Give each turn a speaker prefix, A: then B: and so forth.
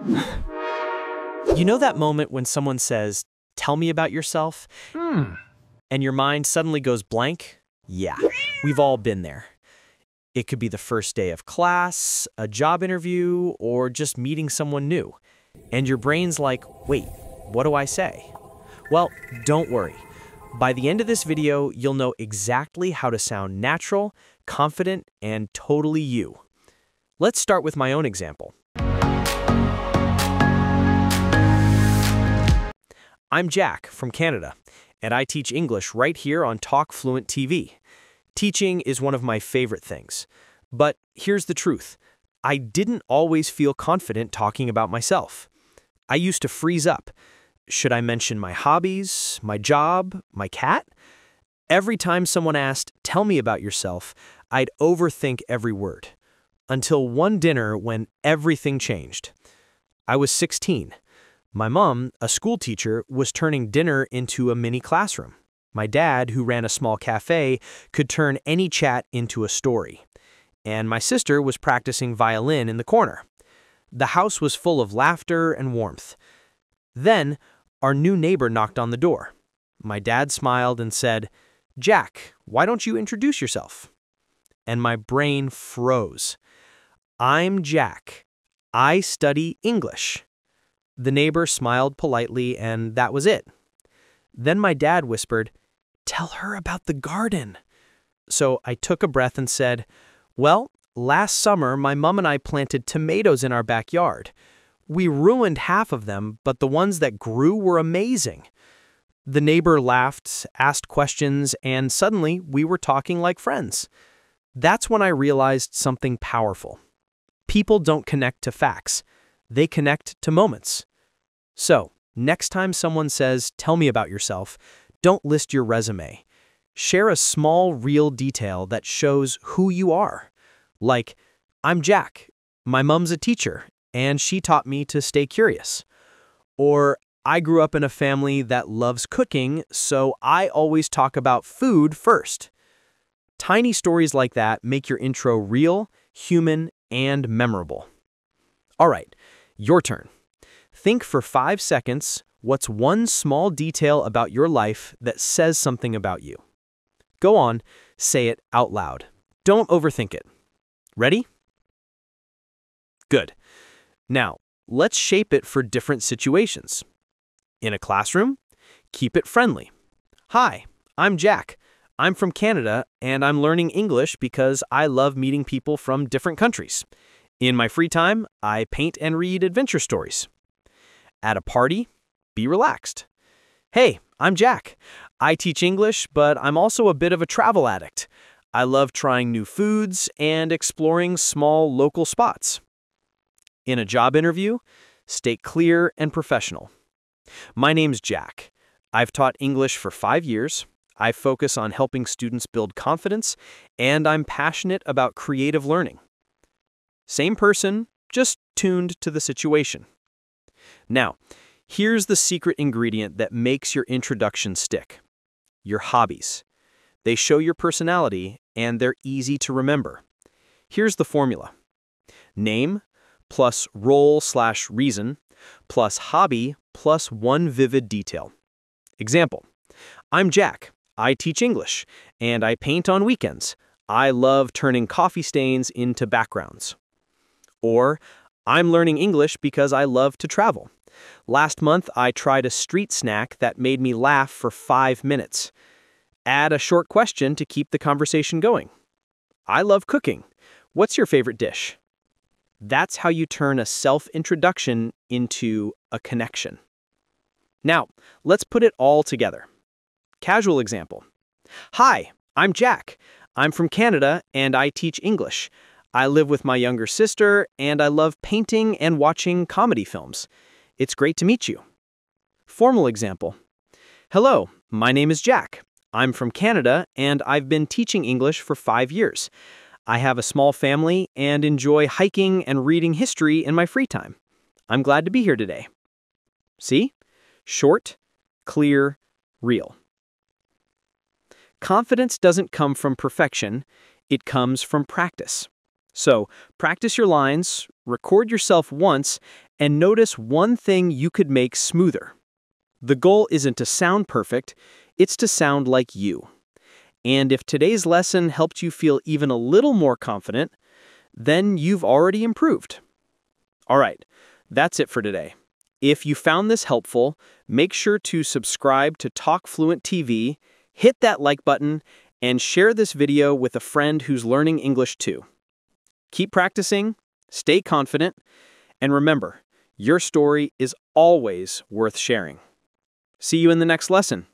A: You know that moment when someone says, "Tell me about yourself," and your mind suddenly goes blank? Yeah, we've all been there. It could be the first day of class, a job interview, or just meeting someone new. And your brain's like, wait, what do I say? Well, don't worry. By the end of this video, you'll know exactly how to sound natural, confident, and totally you. Let's start with my own example. I'm Jack from Canada, and I teach English right here on Talk Fluent TV. Teaching is one of my favorite things. But here's the truth. I didn't always feel confident talking about myself. I used to freeze up. Should I mention my hobbies, my job, my cat? Every time someone asked, "Tell me about yourself," I'd overthink every word. Until one dinner when everything changed. I was 16. My mom, a school teacher, was turning dinner into a mini classroom. My dad, who ran a small cafe, could turn any chat into a story. And my sister was practicing violin in the corner. The house was full of laughter and warmth. Then, our new neighbor knocked on the door. My dad smiled and said, "Jack, why don't you introduce yourself?" And my brain froze. I'm Jack. I study English. The neighbor smiled politely, and that was it. Then my dad whispered, "Tell her about the garden." So I took a breath and said, "Well, last summer my mom and I planted tomatoes in our backyard. We ruined half of them, but the ones that grew were amazing." The neighbor laughed, asked questions, and suddenly we were talking like friends. That's when I realized something powerful. People don't connect to facts. They connect to moments. So, next time someone says, "Tell me about yourself," don't list your resume. Share a small, real detail that shows who you are. Like, I'm Jack. My mom's a teacher, and she taught me to stay curious. Or, I grew up in a family that loves cooking, so I always talk about food first. Tiny stories like that make your intro real, human, and memorable. All right, your turn. Think for 5 seconds, what's one small detail about your life that says something about you? Go on, say it out loud. Don't overthink it. Ready? Good. Now, let's shape it for different situations. In a classroom, keep it friendly. "Hi, I'm Jack. I'm from Canada, and I'm learning English because I love meeting people from different countries. In my free time, I paint and read adventure stories." At a party, be relaxed. "Hey, I'm Jack. I teach English, but I'm also a bit of a travel addict. I love trying new foods and exploring small local spots." In a job interview, stay clear and professional. "My name's Jack. I've taught English for 5 years. I focus on helping students build confidence, and I'm passionate about creative learning." Same person, just tuned to the situation. Now, here's the secret ingredient that makes your introduction stick. Your hobbies. They show your personality, and they're easy to remember. Here's the formula. Name plus role/reason plus hobby plus one vivid detail. Example. I'm Jack. I teach English, and I paint on weekends. I love turning coffee stains into backgrounds. Or, I'm learning English because I love to travel. Last month, I tried a street snack that made me laugh for 5 minutes. Add a short question to keep the conversation going. I love cooking. What's your favorite dish? That's how you turn a self-introduction into a connection. Now, let's put it all together. Casual example. Hi, I'm Jack. I'm from Canada, and I teach English. I live with my younger sister, and I love painting and watching comedy films. It's great to meet you. Formal example. Hello, my name is Jack. I'm from Canada, and I've been teaching English for 5 years. I have a small family and enjoy hiking and reading history in my free time. I'm glad to be here today. See? Short, clear, real. Confidence doesn't come from perfection, it comes from practice. So, practice your lines, record yourself once, and notice one thing you could make smoother. The goal isn't to sound perfect, it's to sound like you. And if today's lesson helped you feel even a little more confident, then you've already improved. All right, that's it for today. If you found this helpful, make sure to subscribe to Talk Fluent TV, hit that like button, and share this video with a friend who's learning English too. Keep practicing, stay confident, and remember, your story is always worth sharing. See you in the next lesson.